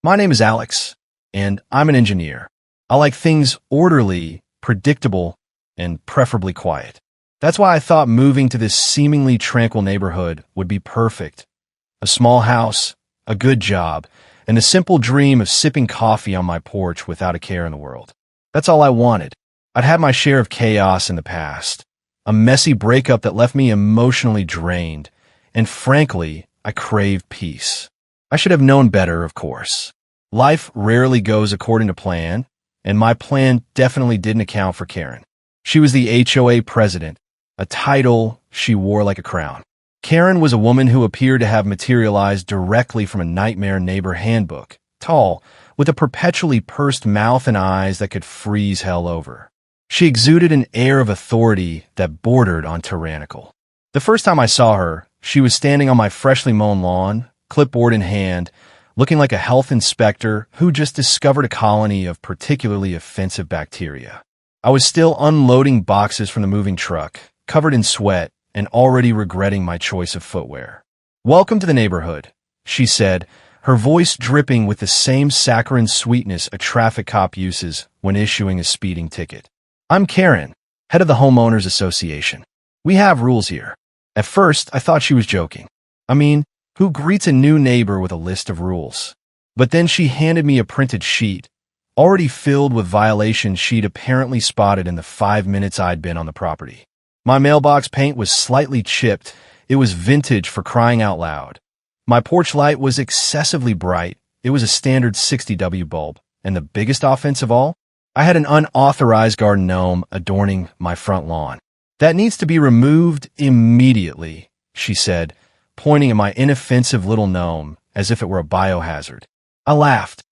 My name is Alex, and I'm an engineer. I like things orderly, predictable, and preferably quiet. That's why I thought moving to this seemingly tranquil neighborhood would be perfect. A small house, a good job, and a simple dream of sipping coffee on my porch without a care in the world. That's all I wanted. I'd had my share of chaos in the past, a messy breakup that left me emotionally drained, and frankly, I craved peace. I should have known better, of course. Life rarely goes according to plan, and my plan definitely didn't account for Karen. She was the HOA president, a title she wore like a crown. Karen was a woman who appeared to have materialized directly from a nightmare neighbor handbook, tall, with a perpetually pursed mouth and eyes that could freeze hell over. She exuded an air of authority that bordered on tyrannical. The first time I saw her, she was standing on my freshly mown lawn, clipboard in hand, looking like a health inspector who just discovered a colony of particularly offensive bacteria. I was still unloading boxes from the moving truck, covered in sweat, and already regretting my choice of footwear. "Welcome to the neighborhood," she said, her voice dripping with the same saccharine sweetness a traffic cop uses when issuing a speeding ticket. "I'm Karen, head of the Homeowners Association. We have rules here." At first, I thought she was joking. I mean, who greets a new neighbor with a list of rules? But then she handed me a printed sheet, already filled with violations she'd apparently spotted in the 5 minutes I'd been on the property. My mailbox paint was slightly chipped. It was vintage for crying out loud. My porch light was excessively bright. It was a standard 60W bulb. And the biggest offense of all? I had an unauthorized garden gnome adorning my front lawn. "That needs to be removed immediately," she said, pointing at my inoffensive little gnome as if it were a biohazard. I laughed.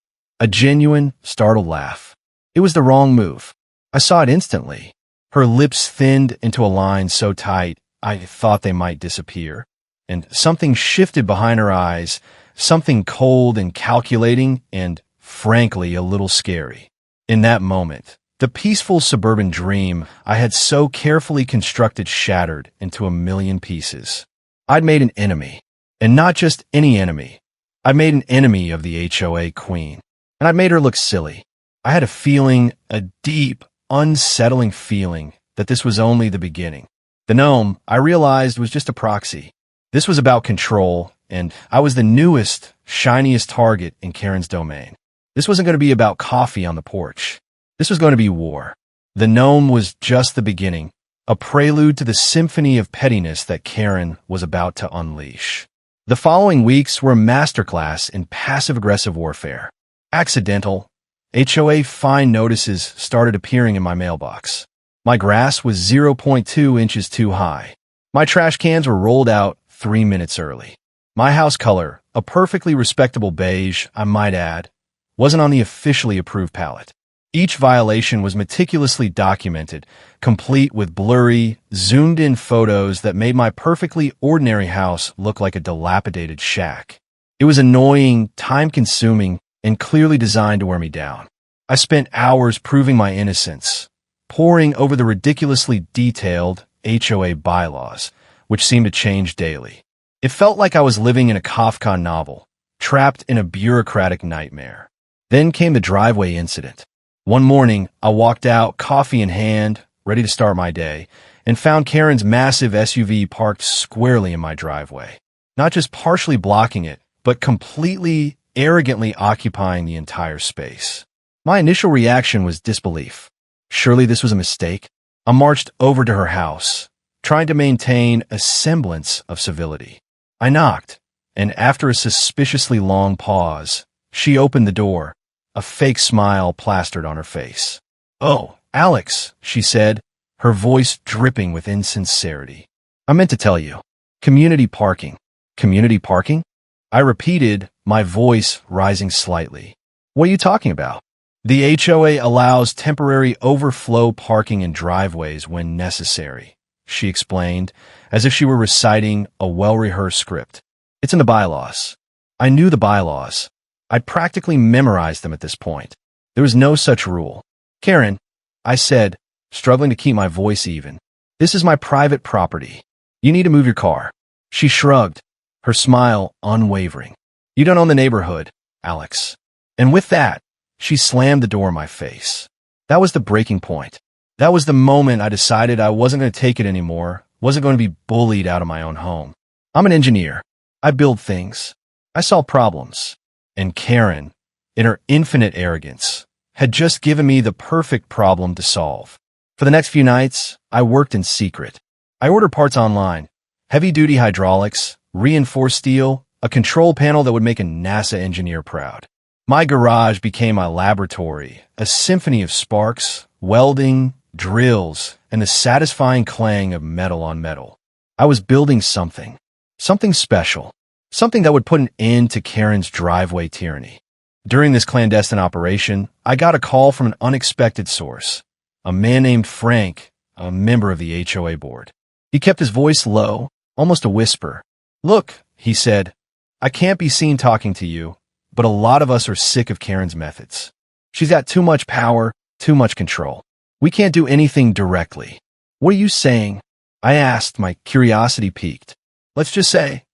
A genuine, startled laugh. It was the wrong move. I saw it instantly. Her lips thinned into a line so tight I thought they might disappear, and something shifted behind her eyes, something cold and calculating and, frankly, a little scary. In that moment, the peaceful suburban dream I had so carefully constructed shattered into a million pieces. I'd made an enemy, and not just any enemy. I'd made an enemy of the HOA queen, and I'd made her look silly. I had a feeling, a deep, unsettling feeling, that this was only the beginning. The gnome, I realized, was just a proxy. This was about control, and I was the newest, shiniest target in Karen's domain. This wasn't going to be about coffee on the porch. This was going to be war. The gnome was just the beginning, a prelude to the symphony of pettiness that Karen was about to unleash. The following weeks were a masterclass in passive-aggressive warfare. Accidental, HOA fine notices started appearing in my mailbox. My grass was 0.2 inches too high. My trash cans were rolled out 3 minutes early. My house color, a perfectly respectable beige, I might add, wasn't on the officially approved palette. Each violation was meticulously documented, complete with blurry, zoomed-in photos that made my perfectly ordinary house look like a dilapidated shack. It was annoying, time-consuming, and clearly designed to wear me down. I spent hours proving my innocence, poring over the ridiculously detailed HOA bylaws, which seemed to change daily. It felt like I was living in a Kafka novel, trapped in a bureaucratic nightmare. Then came the driveway incident. One morning, I walked out, coffee in hand, ready to start my day, and found Karen's massive SUV parked squarely in my driveway. Not just partially blocking it, but completely, arrogantly occupying the entire space. My initial reaction was disbelief. Surely this was a mistake. I marched over to her house, trying to maintain a semblance of civility. I knocked, and after a suspiciously long pause, she opened the door, a fake smile plastered on her face. "Oh, Alex," she said, her voice dripping with insincerity. "I meant to tell you. Community parking." "Community parking?" I repeated, my voice rising slightly. "What are you talking about?" "The HOA allows temporary overflow parking in driveways when necessary," she explained, as if she were reciting a well-rehearsed script. "It's in the bylaws." I knew the bylaws. I'd practically memorized them at this point. There was no such rule. "Karen," I said, struggling to keep my voice even, "this is my private property. You need to move your car." She shrugged, her smile unwavering. "You don't own the neighborhood, Alex. And with that, she slammed the door in my face. That was the breaking point. That was the moment I decided I wasn't going to take it anymore, wasn't going to be bullied out of my own home. I'm an engineer. I build things. I solve problems. And Karen, in her infinite arrogance, had just given me the perfect problem to solve. For the next few nights, I worked in secret. I ordered parts online, heavy-duty hydraulics, reinforced steel, a control panel that would make a NASA engineer proud. My garage became my laboratory, a symphony of sparks, welding, drills, and the satisfying clang of metal on metal. I was building something special, something that would put an end to Karen's driveway tyranny. During this clandestine operation, I got a call from an unexpected source, a man named Frank, a member of the HOA board. He kept his voice low, almost a whisper. "Look," he said, "I can't be seen talking to you, but a lot of us are sick of Karen's methods. She's got too much power, too much control. We can't do anything directly." "What are you saying?" I asked, my curiosity piqued. "Let's just say,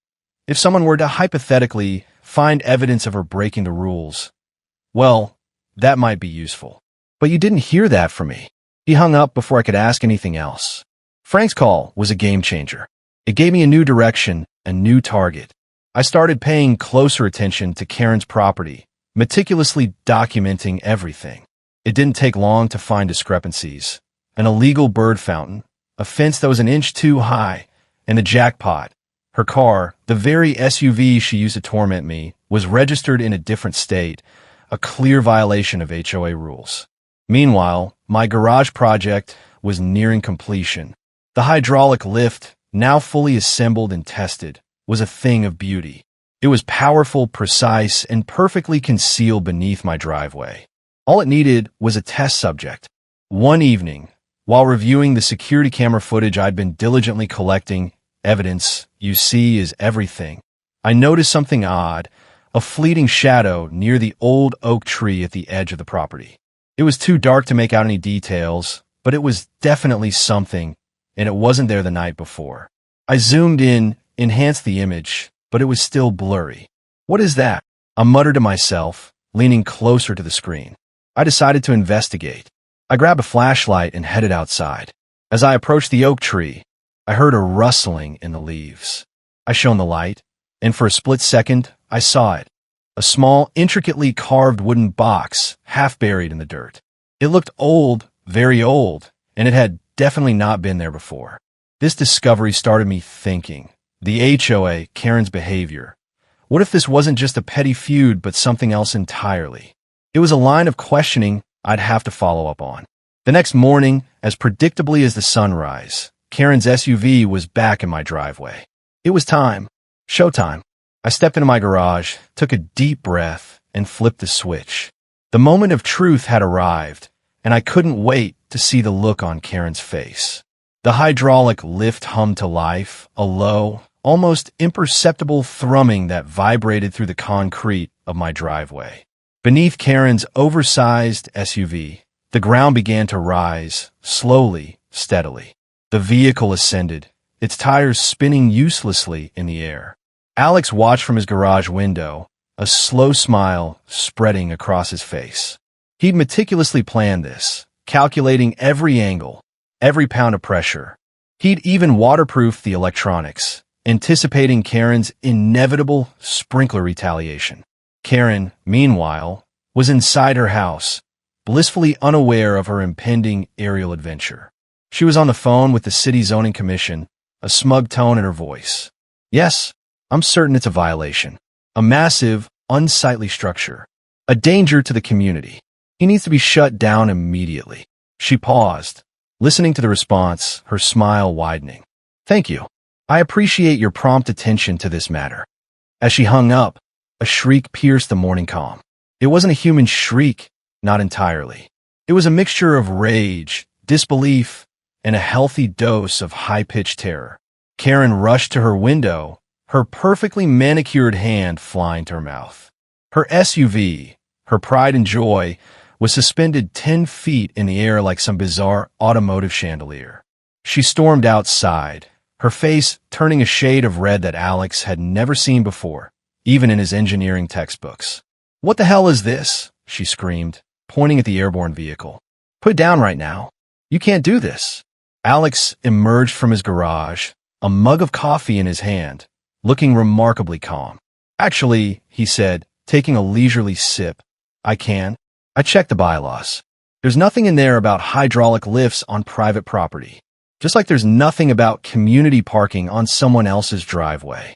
if someone were to hypothetically find evidence of her breaking the rules, well, that might be useful." "But you didn't hear that from me." He hung up before I could ask anything else. Frank's call was a game changer. It gave me a new direction, a new target. I started paying closer attention to Karen's property, meticulously documenting everything. It didn't take long to find discrepancies. An illegal bird fountain, a fence that was an inch too high, and the jackpot. Her car, the very SUV she used to torment me, was registered in a different state, a clear violation of HOA rules. Meanwhile, my garage project was nearing completion. The hydraulic lift, now fully assembled and tested, was a thing of beauty. It was powerful, precise, and perfectly concealed beneath my driveway. All it needed was a test subject. One evening, while reviewing the security camera footage I'd been diligently collecting, evidence, you see, is everything, I noticed something odd, a fleeting shadow near the old oak tree at the edge of the property. It was too dark to make out any details, but it was definitely something, and it wasn't there the night before. I zoomed in, enhanced the image, but it was still blurry. "What is that?" I muttered to myself, leaning closer to the screen. I decided to investigate. I grabbed a flashlight and headed outside. As I approached the oak tree, I heard a rustling in the leaves. I shone the light, and for a split second, I saw it. A small, intricately carved wooden box, half buried in the dirt. It looked old, very old, and it had definitely not been there before. This discovery started me thinking. The HOA, Karen's behavior. What if this wasn't just a petty feud, but something else entirely? It was a line of questioning I'd have to follow up on. The next morning, as predictably as the sunrise, Karen's SUV was back in my driveway. It was time. Showtime. I stepped into my garage, took a deep breath, and flipped the switch. The moment of truth had arrived, and I couldn't wait to see the look on Karen's face. The hydraulic lift hummed to life, a low, almost imperceptible thrumming that vibrated through the concrete of my driveway. Beneath Karen's oversized SUV, the ground began to rise, slowly, steadily. The vehicle ascended, its tires spinning uselessly in the air. Alex watched from his garage window, a slow smile spreading across his face. He'd meticulously planned this, calculating every angle, every pound of pressure. He'd even waterproofed the electronics, anticipating Karen's inevitable sprinkler retaliation. Karen, meanwhile, was inside her house, blissfully unaware of her impending aerial adventure. She was on the phone with the city zoning commission, a smug tone in her voice. "Yes, I'm certain it's a violation. A massive, unsightly structure. A danger to the community. He needs to be shut down immediately." She paused, listening to the response, her smile widening. "Thank you. I appreciate your prompt attention to this matter." As she hung up, a shriek pierced the morning calm. It wasn't a human shriek, not entirely. It was a mixture of rage, disbelief, and a healthy dose of high-pitched terror. Karen rushed to her window, her perfectly manicured hand flying to her mouth. Her SUV, her pride and joy, was suspended 10 feet in the air like some bizarre automotive chandelier. She stormed outside, her face turning a shade of red that Alex had never seen before, even in his engineering textbooks. "What the hell is this?" she screamed, pointing at the airborne vehicle. "Put it down right now. You can't do this." Alex emerged from his garage, a mug of coffee in his hand, looking remarkably calm. "Actually," he said, taking a leisurely sip, "I can. I checked the bylaws. There's nothing in there about hydraulic lifts on private property. Just like there's nothing about community parking on someone else's driveway."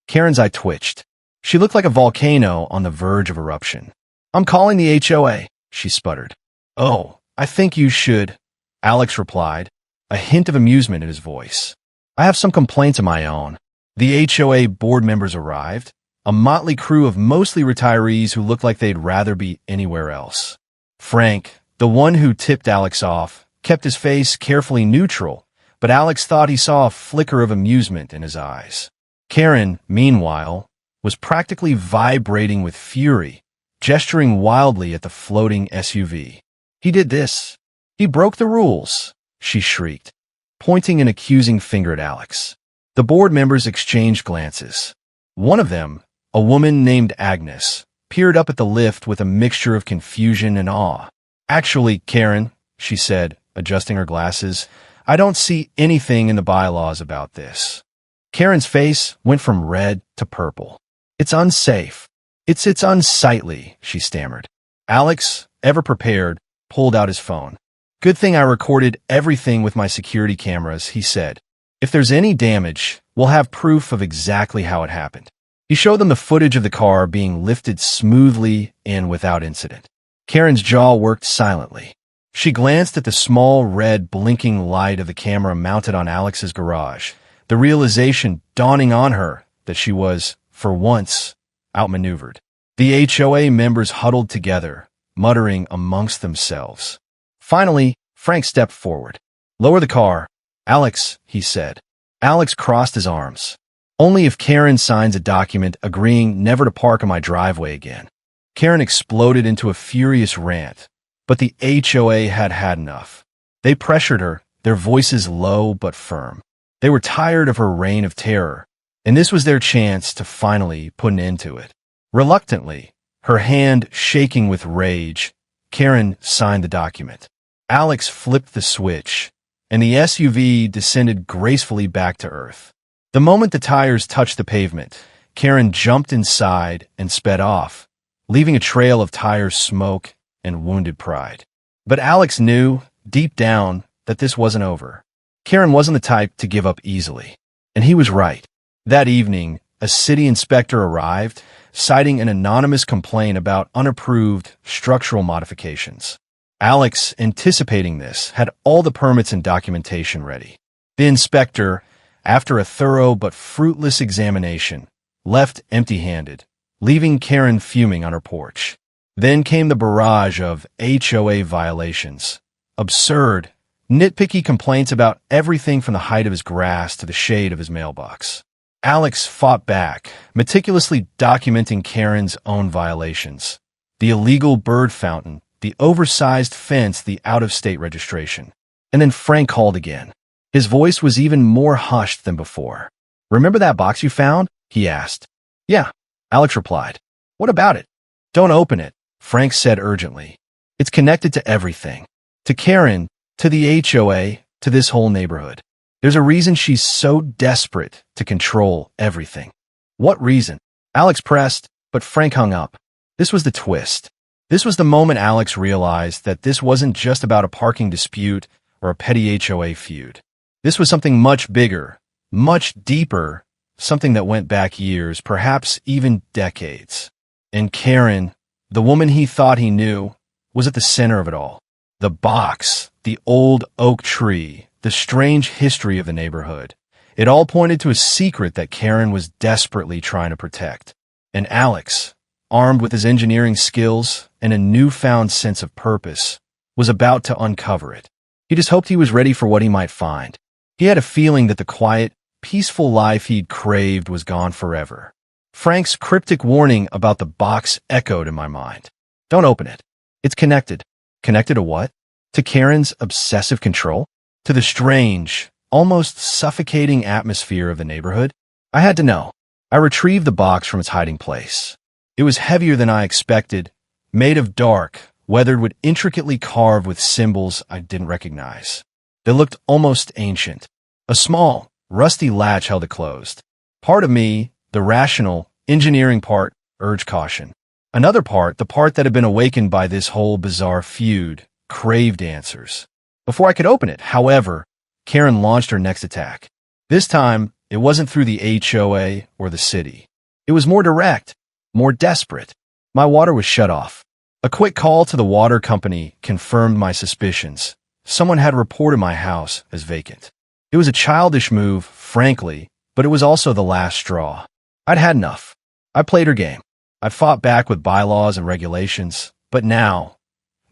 Karen's eye twitched. She looked like a volcano on the verge of eruption. "I'm calling the HOA," she sputtered. "Oh, I think you should," Alex replied, a hint of amusement in his voice. "I have some complaints of my own." The HOA board members arrived, a motley crew of mostly retirees who looked like they'd rather be anywhere else. Frank, the one who tipped Alex off, kept his face carefully neutral, but Alex thought he saw a flicker of amusement in his eyes. Karen, meanwhile, was practically vibrating with fury, gesturing wildly at the floating SUV. "He did this. He broke the rules," she shrieked, pointing an accusing finger at Alex. The board members exchanged glances. One of them, a woman named Agnes, peered up at the lift with a mixture of confusion and awe. "Actually, Karen," she said, adjusting her glasses, "I don't see anything in the bylaws about this." Karen's face went from red to purple. "It's unsafe. It's unsightly," she stammered. Alex, ever prepared, pulled out his phone. "Good thing I recorded everything with my security cameras," he said. "If there's any damage, we'll have proof of exactly how it happened." He showed them the footage of the car being lifted smoothly and without incident. Karen's jaw worked silently. She glanced at the small red blinking light of the camera mounted on Alex's garage, the realization dawning on her that she was, for once, outmaneuvered. The HOA members huddled together, muttering amongst themselves. Finally, Frank stepped forward. "Lower the car, Alex," he said. Alex crossed his arms. "Only if Karen signs a document agreeing never to park on my driveway again." Karen exploded into a furious rant, but the HOA had had enough. They pressured her, their voices low but firm. They were tired of her reign of terror, and this was their chance to finally put an end to it. Reluctantly, her hand shaking with rage, Karen signed the document. Alex flipped the switch, and the SUV descended gracefully back to earth. The moment the tires touched the pavement, Karen jumped inside and sped off, leaving a trail of tire smoke and wounded pride. But Alex knew, deep down, that this wasn't over. Karen wasn't the type to give up easily, and he was right. That evening, a city inspector arrived, citing an anonymous complaint about unapproved structural modifications. Alex, anticipating this, had all the permits and documentation ready. The inspector, after a thorough but fruitless examination, left empty-handed, leaving Karen fuming on her porch. Then came the barrage of HOA violations. Absurd, nitpicky complaints about everything from the height of his grass to the shade of his mailbox. Alex fought back, meticulously documenting Karen's own violations. The illegal bird fountain, the oversized fence, the out-of-state registration. And then Frank called again. His voice was even more hushed than before. "Remember that box you found?" he asked. "Yeah," Alex replied. "What about it?" "Don't open it," Frank said urgently. "It's connected to everything. To Karen, to the HOA, to this whole neighborhood. There's a reason she's so desperate to control everything." "What reason?" Alex pressed, but Frank hung up. This was the twist. This was the moment Alex realized that this wasn't just about a parking dispute or a petty HOA feud. This was something much bigger, much deeper, something that went back years, perhaps even decades. And Karen, the woman he thought he knew, was at the center of it all. The box, the old oak tree, the strange history of the neighborhood. It all pointed to a secret that Karen was desperately trying to protect. And Alex, armed with his engineering skills and a newfound sense of purpose, was about to uncover it. He just hoped he was ready for what he might find. He had a feeling that the quiet, peaceful life he'd craved was gone forever. Frank's cryptic warning about the box echoed in my mind. "Don't open it. It's connected." Connected to what? To Karen's obsessive control? To the strange, almost suffocating atmosphere of the neighborhood? I had to know. I retrieved the box from its hiding place. It was heavier than I expected, made of dark, weathered wood intricately carved with symbols I didn't recognize. They looked almost ancient. A small, rusty latch held it closed. Part of me, the rational, engineering part, urged caution. Another part, the part that had been awakened by this whole bizarre feud, craved answers. Before I could open it, however, Karen launched her next attack. This time, it wasn't through the HOA or the city. It was more direct, more desperate. My water was shut off. A quick call to the water company confirmed my suspicions. Someone had reported my house as vacant. It was a childish move, frankly, but it was also the last straw. I'd had enough. I played her game. I fought back with bylaws and regulations, but now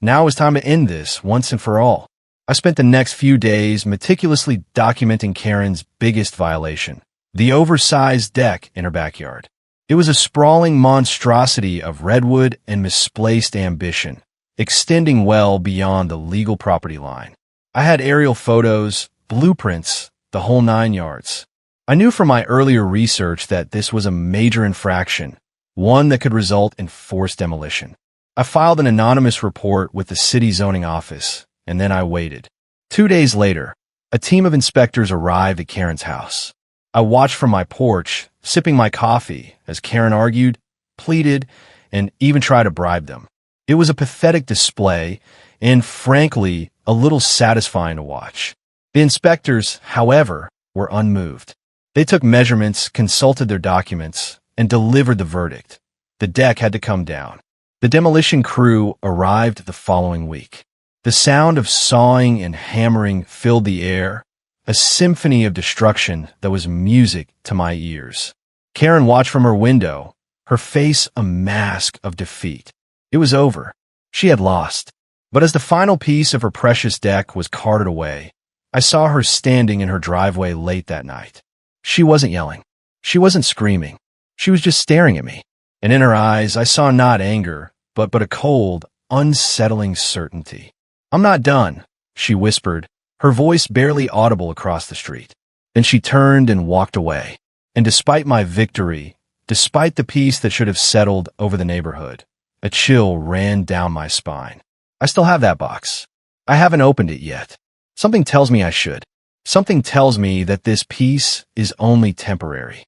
it was time to end this once and for all. I spent the next few days meticulously documenting Karen's biggest violation, the oversized deck in her backyard. It was a sprawling monstrosity of redwood and misplaced ambition, extending well beyond the legal property line. I had aerial photos, blueprints, the whole 9 yards. I knew from my earlier research that this was a major infraction, one that could result in forced demolition. I filed an anonymous report with the city zoning office, and then I waited. 2 days later, a team of inspectors arrived at Karen's house. I watched from my porch, sipping my coffee, as Karen argued, pleaded, and even tried to bribe them. It was a pathetic display, and frankly, a little satisfying to watch. The inspectors, however, were unmoved. They took measurements, consulted their documents, and delivered the verdict. The deck had to come down. The demolition crew arrived the following week. The sound of sawing and hammering filled the air, a symphony of destruction that was music to my ears. Karen watched from her window, her face a mask of defeat. It was over. She had lost. But as the final piece of her precious deck was carted away, I saw her standing in her driveway late that night. She wasn't yelling. She wasn't screaming. She was just staring at me. And in her eyes, I saw not anger, but a cold, unsettling certainty. "I'm not done," she whispered, her voice barely audible across the street. Then she turned and walked away. And despite my victory, despite the peace that should have settled over the neighborhood, a chill ran down my spine. I still have that box. I haven't opened it yet. Something tells me I should. Something tells me that this peace is only temporary.